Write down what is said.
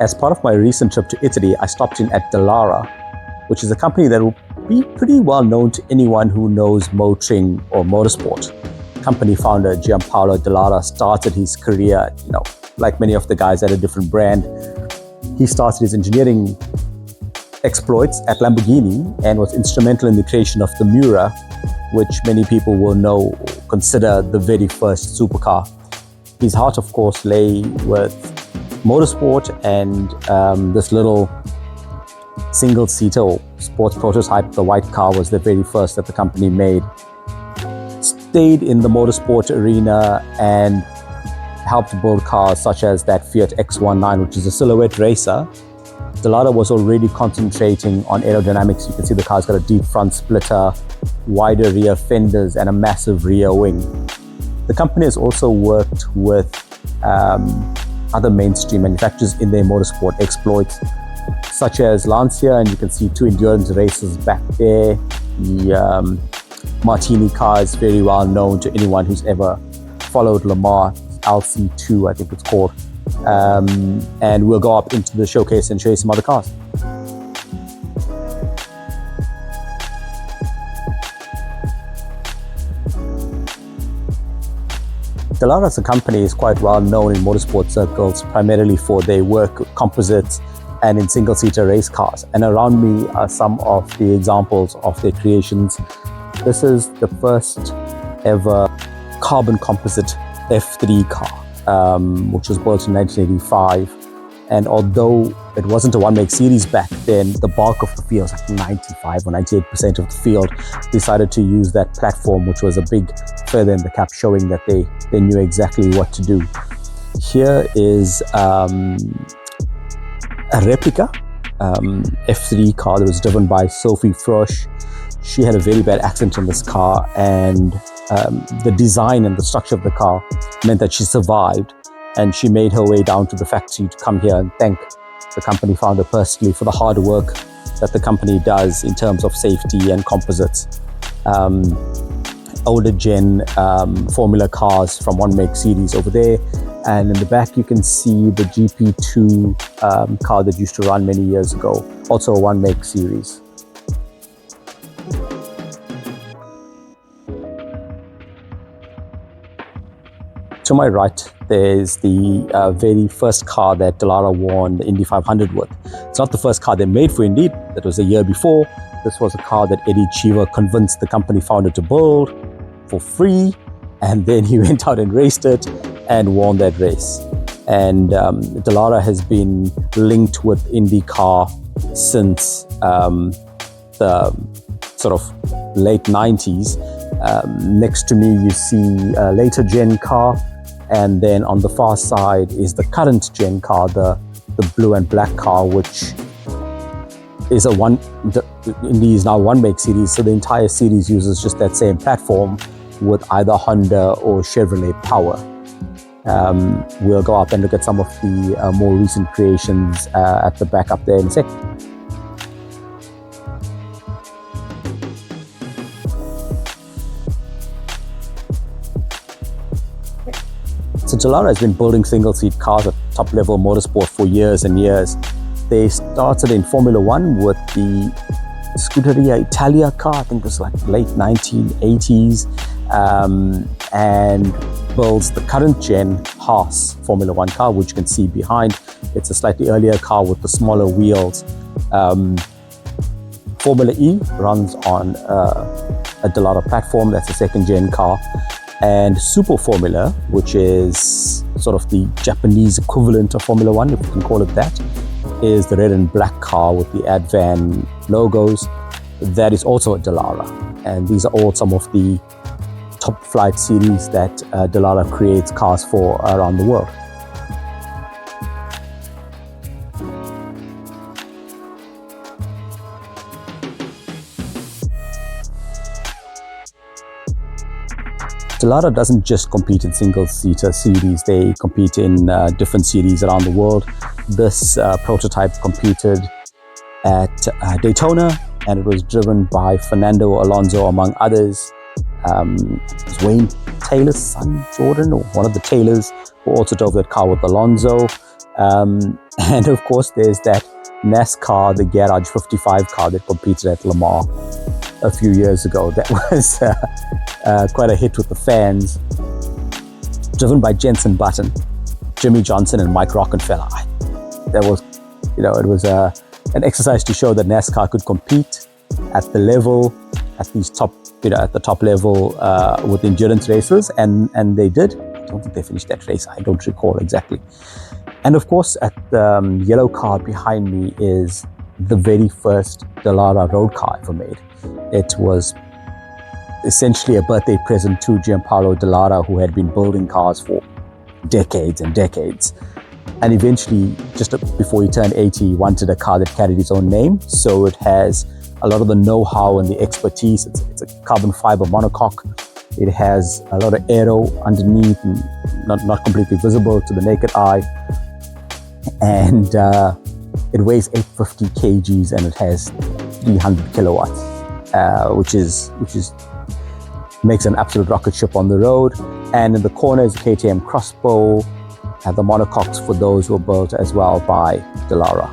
As part of my recent trip to Italy, I stopped in at Dallara, which is a company that will be pretty well known to anyone who knows motoring or motorsport. Company founder Gianpaolo Dallara started his career, like many of the guys at a different brand. He started his engineering exploits at Lamborghini and was instrumental in the creation of the Miura, which many people will consider the very first supercar. His heart, of course, lay with motorsport, and this little single-seater or sports prototype, the white car, was the very first that the company made. Stayed in the motorsport arena and helped build cars such as that Fiat X19, which is a silhouette racer. Dallara was already concentrating on aerodynamics. You can see the car's got a deep front splitter, wider rear fenders, and a massive rear wing. The company has also worked with other mainstream manufacturers in their motorsport exploits, such as Lancia, and you can see two endurance races back there. The Martini car is very well known to anyone who's ever followed Le Mans, LC2 I think it's called. And we'll go up into the showcase and show you some other cars. Dallara as a company is quite well known in motorsport circles, primarily for their work with composites and in single-seater race cars. And around me are some of the examples of their creations. This is the first ever carbon composite F3 car, which was built in 1985. And although it wasn't a one-make series back then, the bulk of the field, like 95 or 98% of the field, decided to use that platform, which was a big feather in the cap, showing that they knew exactly what to do. Here is a replica F3 car that was driven by Sophie Frosch. She had a very bad accident in this car, and the design and the structure of the car meant that she survived, and she made her way down to the factory to come here and thank the company founder personally for the hard work that the company does in terms of safety and composites. Older gen Formula cars from one make series over there, and in the back you can see the GP2 car that used to run many years ago, also a one make series. To my right, there's the very first car that Dallara won the Indy 500 with. It's not the first car they made for Indy. That was a year before. This was a car that Eddie Cheever convinced the company founder to build for free, and then he went out and raced it and won that race. And Dallara has been linked with IndyCar since the sort of late 90s. Next to me, you see a later gen car. And then on the far side is the current gen car, the blue and black car, which is Indy is now one make series. So the entire series uses just that same platform with either Honda or Chevrolet power. We'll go up and look at some of the more recent creations at the back up there in a sec. So Dallara has been building single-seat cars at top-level motorsport for years and years. They started in Formula One with the Scuderia Italia car, I think it was like late 1980s, and builds the current gen Haas Formula One car, which you can see behind. It's a slightly earlier car with the smaller wheels. Formula E runs on a Dallara platform. That's a second gen car. And Super Formula, which is sort of the Japanese equivalent of Formula One, if you can call it that, is the red and black car with the Advan logos. That is also a Dallara. And these are all some of the top flight series that Dallara creates cars for around the world. Dallara doesn't just compete in single-seater series, they compete in different series around the world. This prototype competed at Daytona, and it was driven by Fernando Alonso, among others. Wayne Taylor's son, Jordan, or one of the Taylors, who also drove that car with Alonso. And of course, there's that NASCAR, the Garage 55 car that competed at Le Mans a few years ago. That was quite a hit with the fans. Driven by Jenson Button, Jimmy Johnson, and Mike Rockenfeller. That was, it was an exercise to show that NASCAR could compete at the level, at these top, at the top level with endurance races, and they did. I don't think they finished that race. I don't recall exactly. And of course, at the yellow car behind me is the very first Dallara road car ever made. It was essentially a birthday present to Gianpaolo Dallara, who had been building cars for decades and decades. And eventually, just before he turned 80, he wanted a car that carried his own name. So it has a lot of the know-how and the expertise. It's a carbon fiber monocoque. It has a lot of aero underneath, and not completely visible to the naked eye. And it weighs 850 kgs and it has 300 kilowatts, which makes an absolute rocket ship on the road. And in the corner is a KTM crossbow, and the monocoques for those were built as well by Dallara.